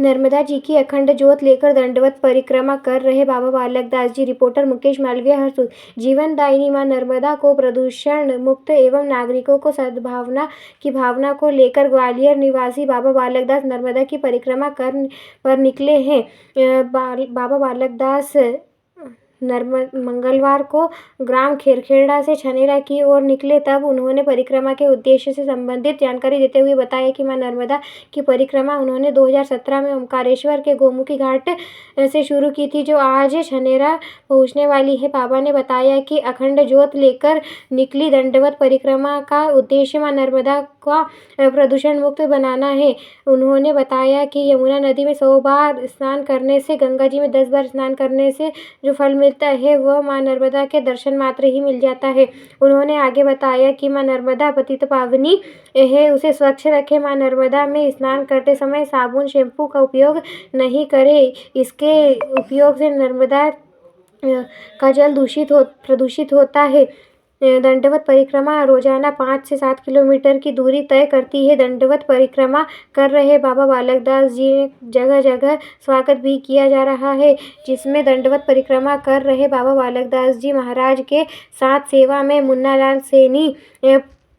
नर्मदा जी की अखंड जोत लेकर दंडवत परिक्रमा कर रहे बाबा बालक दास जी। रिपोर्टर मुकेश मालवीय, हरसूद। जीवनदायिनी मां नर्मदा को प्रदूषण मुक्त एवं नागरिकों को सद्भावना की भावना को लेकर ग्वालियर निवासी बाबा बालक दास नर्मदा की परिक्रमा पर निकले हैं। बाबा बालक दास मंगलवार को ग्राम खेरखेड़ा से छनेरा की ओर निकले। तब उन्होंने परिक्रमा के उद्देश्य से संबंधित जानकारी देते हुए बताया कि मां नर्मदा की परिक्रमा उन्होंने 2017 में ओमकारेश्वर के गोमुखी घाट से शुरू की थी, जो आज छनेरा पहुंचने वाली है। बाबा ने बताया कि अखंड ज्योत लेकर निकली दंडवत परिक्रमा का उद्देश्य मां नर्मदा का प्रदूषण मुक्त बनाना है। उन्होंने बताया कि यमुना नदी में 100 बार स्नान करने से, गंगा जी में 10 बार स्नान करने से जो फल मिलता है वह मां नर्मदा के दर्शन मात्र ही मिल जाता है। उन्होंने आगे बताया कि मां नर्मदा पतित पावनी है, उसे स्वच्छ रखें। मां नर्मदा में स्नान करते समय साबुन, शैम्पू का उपयोग नहीं करें। इसके उपयोग से नर्मदा का जल प्रदूषित होता है। दंडवत परिक्रमा रोजाना 5 से 7 किलोमीटर की दूरी तय करती है। दंडवत परिक्रमा कर रहे बाबा बालक दास जी जगह जगह स्वागत भी किया जा रहा है, जिसमें दंडवत परिक्रमा कर रहे बाबा बालक दास जी महाराज के साथ सेवा में मुन्नालाल सैनी,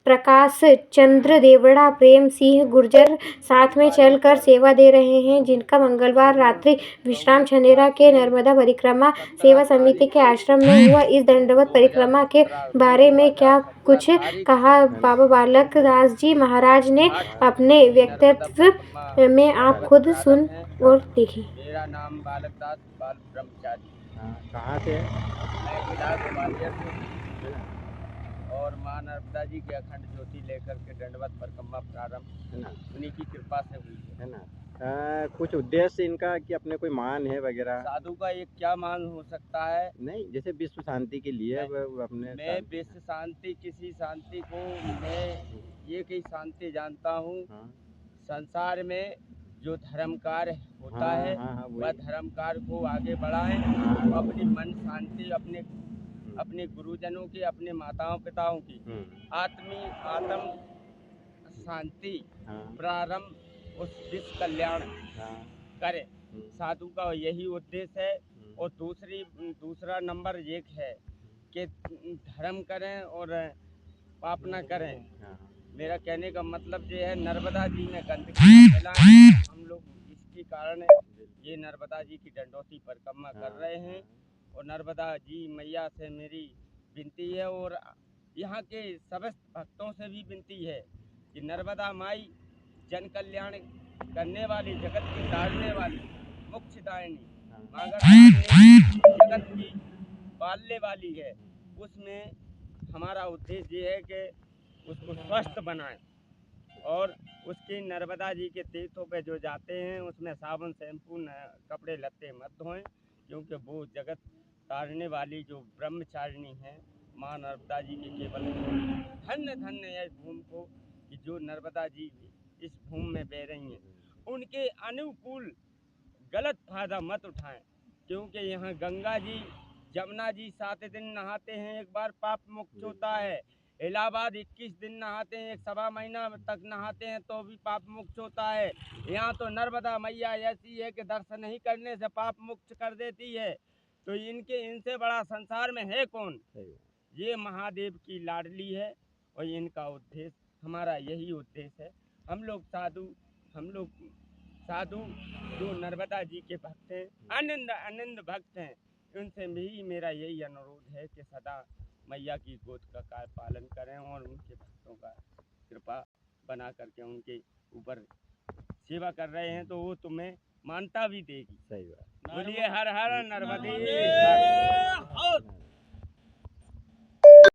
प्रकाश चंद्र देवड़ा, प्रेम सिंह गुर्जर साथ में चलकर सेवा दे रहे हैं, जिनका मंगलवार रात्रि विश्राम छनेरा के नर्मदा परिक्रमा सेवा समिति के आश्रम में हुआ। इस दंडवत परिक्रमा के बारे में क्या कुछ कहा बाबा बालक दास जी महाराज ने अपने व्यक्तित्व में, आप खुद सुन और देखिए। मेरा नाम बालक दास बाल ब्रह्मचारी। कहाँ से है? मैं जिला ग्वालियर से और मां नर्मदा जी के अखंड ज्योति लेकर के दंडवत परिक्रमा प्रारंभ है ना, उन्हीं की कृपा से हुई है ना। कुछ उद्देश्य इनका कि अपने कोई मान है वगैरह? साधु का एक क्या मान हो सकता है? नहीं, जैसे विश्व शांति के लिए वो अपने मैं विश्व शांति, किसी शांति को मैं ये की शांति जानता हूँ। हाँ, संसार में जो धर्म कार्य होता हाँ, है हाँ, हाँ, वह धर्म कार्य को आगे बढ़ाएं, अपनी मन शांति, अपने गुरुजनों की, अपने माताओं पिताओं की आत्म शांति प्रारंभ उस विश्व कल्याण करे। साधु का यही उद्देश्य है। और दूसरा नंबर एक है कि धर्म करें और पाप न करें। मेरा कहने का मतलब ये है, नर्मदा जी में गंदगी फैलाएं हम लोग, इसके कारण ये नर्मदा जी की दंडोती परिक्रमा कर रहे हैं। और नर्मदा जी मैया से मेरी विनती है और यहाँ के समस्त भक्तों से भी विनती है कि नर्मदा माई जन कल्याण करने वाली, जगत की तारने वाली, मोक्षदायिनी, जगत की पालने वाली है। उसमें हमारा उद्देश्य ये है कि उसको स्वस्थ बनाएं और उसकी नर्मदा जी के तीर्थों पे जो जाते हैं उसमें साबुन, शैम्पू, कपड़े लत्ते मत धोएं, क्योंकि वो जगत तारने वाली जो ब्रह्मचारिणी है माँ नर्मदा जी के केवल धन्य धन्य है इस भूमि को, कि जो नर्मदा जी इस भूमि में बह रही हैं। उनके अनुकूल गलत फायदा मत उठाएं, क्योंकि यहाँ गंगा जी, जमुना जी 7 दिन नहाते हैं, एक बार पाप मुक्त होता है। इलाहाबाद 21 दिन नहाते हैं, एक 1.25 महीना तक नहाते हैं तो भी पाप मुक्त होता है। यहाँ तो नर्मदा मैया ऐसी है कि दर्शन नहीं करने से पाप मुक्त कर देती है। तो इनसे बड़ा संसार में है कौन? ये महादेव की लाडली है और इनका उद्देश्य, हमारा यही उद्देश्य है। हम लोग साधु जो नर्मदा जी के भक्त हैं, आनंद भक्त हैं, उनसे भी मेरा यही अनुरोध है कि सदा मैया की गोद का कार्य पालन करें और उनके भक्तों का कृपा बना करके उनके ऊपर सेवा कर रहे हैं तो वो तुम्हें मानता भी देगी। सही बात। बोलिए हर हर नर्मदे।